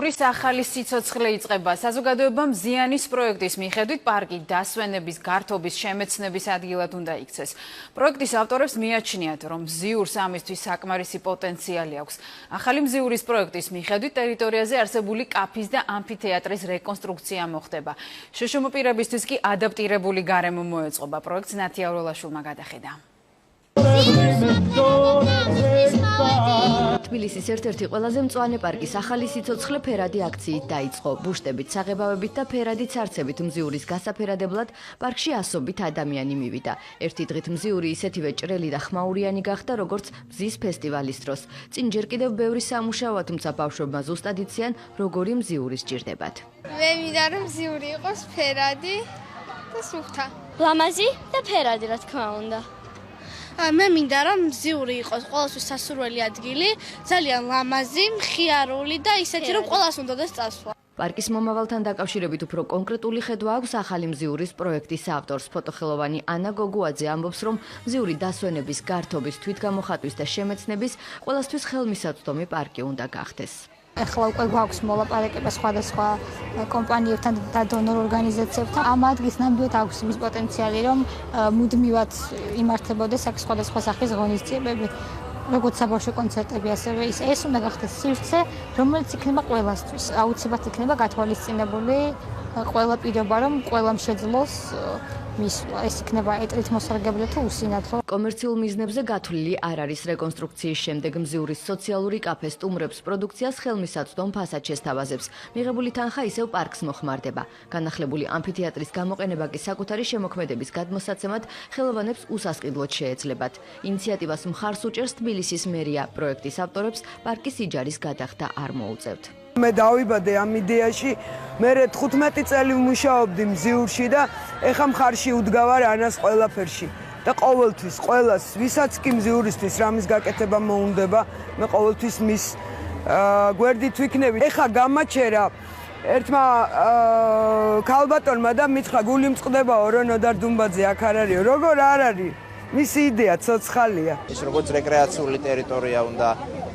მზიურის ახალი სიცოცხლე იწყება. საზოგადოებამ ზიანის პროექტის მიხედვით პარკი დასვენების, გართობის, შემეცნების ადგილად უნდა იქცეს. პროექტის ავტორებს მიაჩნიათ, რომ მზიურს ამისთვის საკმარისი პოტენციალი აქვს. ახალი მზიურის პროექტის მიხედვით ტერიტორიაზე არსებული კაფის და ამფითეატრის რეკონსტრუქცია მოხდება. შშმ პირებისთვის კი ადაპტირებული გარემო მოეწყობა. პროექტს ნათია უროლაშვილმა გადახედა. თბილისის ერთ-ერთი ყველაზე მწვანე პარკის ახალი სიცოცხლე ფერადი აქციით დაიწყო. ბუშტებით, საღებავებით და ფერადი ცარცებით მზიურის გასაფერადებლად პარკში ასობით ადამიანი მივიდა. ერთი დღით მზიური ისეთივე ჭრელი და ხმაურიანი გახდა, როგორც მზის ფესტივალის დროს. წინ ჯერ კიდევ ბევრი სამუშაოა, თუმცა ბავშვებმა ზუსტად იციან, როგორი მზიური სჭირდებათ. მე მინდა რომ მზიური იყოს ფერადი და სუფთა. ლამაზი და ფერადი, რა თქმა უნდა. მე მინდა რომ მზიური იყოს ყოველთვის სასურველი ადგილი, ძალიან ლამაზი, მხიარული და ისეთი რომ ყველას უნდადეს წასვლა. პარკის მომავალთან დაკავშირებით უფრო კონკრეტული ხედვა აქვს ახალი მზიურის პროექტის ავტორს. ფოტოხელოვანი ანა გოგუაძე ამბობს, რომ მზიური დასვენების, გართობის, თვითგამოხატვის და შემეცნების ყველასთვის ხელმისაწვდომი პარკი უნდა გახდეს. ახლა უკვე გვაქვს მოლაპარაკება სხვადასხვა კომპანიებთან და დონორ ორგანიზაციებთან. ამ ადგილს ნამდვილად აქვს იმის პოტენციალი, რომ მუდმივად იმართებოდეს აქ სხვადასხვა სახის ღონისძიებები, როგორც საბავშვო კონცერტები, ასევე ეს უნდა გახდეს სივრცე, რომელიც იქნება ყველასთვის. აუცილებლად იქნება გათვალისწინებული ყველა პირობა, რომ ყველამ შეძლოს მისვლა. ეს იქნება ეტლით მოსარგებლე თუ უსინათლო. კომერციულ მიზნებზე გათვლილი არ არის. რეკონსტრუქციის შემდეგ მზიურის სოციალური კაფე სტუმრებს პროდუქციას ხელმისაწვდომ ფასად შესთავაზებს. მიღებული თანხა ისევ პარკს მოხმარდება. განახლებული ამფითეატრის გამოყენება კი საკუთარი შემოქმედების გადმოსაცემად ხელოვანებს უსასყიდლოდ შეეძლებათ. ინიციატივას მხარს უჭერს თბილისის მერია. პროექტის ავტორებს პარკის იჯარის გადახდა არ მოუწევთ. მე დავიბადე ამ იდეაში, მე 15 წელი ვმუშაობდი მზიურში და ეხა მხარში უდგავარ ანას ყველაფერში. და ყოველთვის, ყველას, ვისაც კი მზიურისთვის რამის გაკეთება მოუნდება, მე ყოველთვის მის გვერდით ვიქნები. ეხა გამაჩერა ერთმა ქალბატონმა და მითხრა, გული მწყდებაო, რომ ნოდარ დუმბაძე აქ არ არისო. როგორ არ არის? მისი იდეა ცოცხალია. ის როგორც რეკრეაციული ტერიტორია უნდა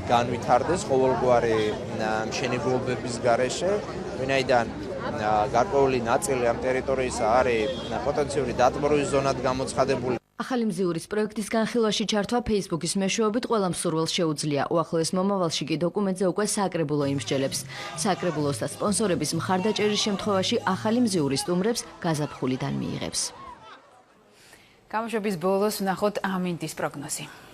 განვითარდეს ყოველგვარი მშენებლობების გარეშე, ვინაიდან გარკვეული ნაწილი ამ ტერიტორიისა არის პოტენციური დატბორვის ზონად გამოცხადებული. ახალი მზიურის პროექტის განხილვაში ჩართვა Facebook-ის მეშვეობით ყველა მსურველს შეუძლია. უახლოეს მომავალში კი დოკუმენტზე უკვე საკრებულო იმსჯელებს. საკრებულოს და სპონსორების მხარდაჭერის შემთხვევაში ახალი მზიურის სტუმრებს გაზაფხულიდან მიიღებს. გამოშვების ბოლოს ვნახოთ ამინდის პროგნოზი.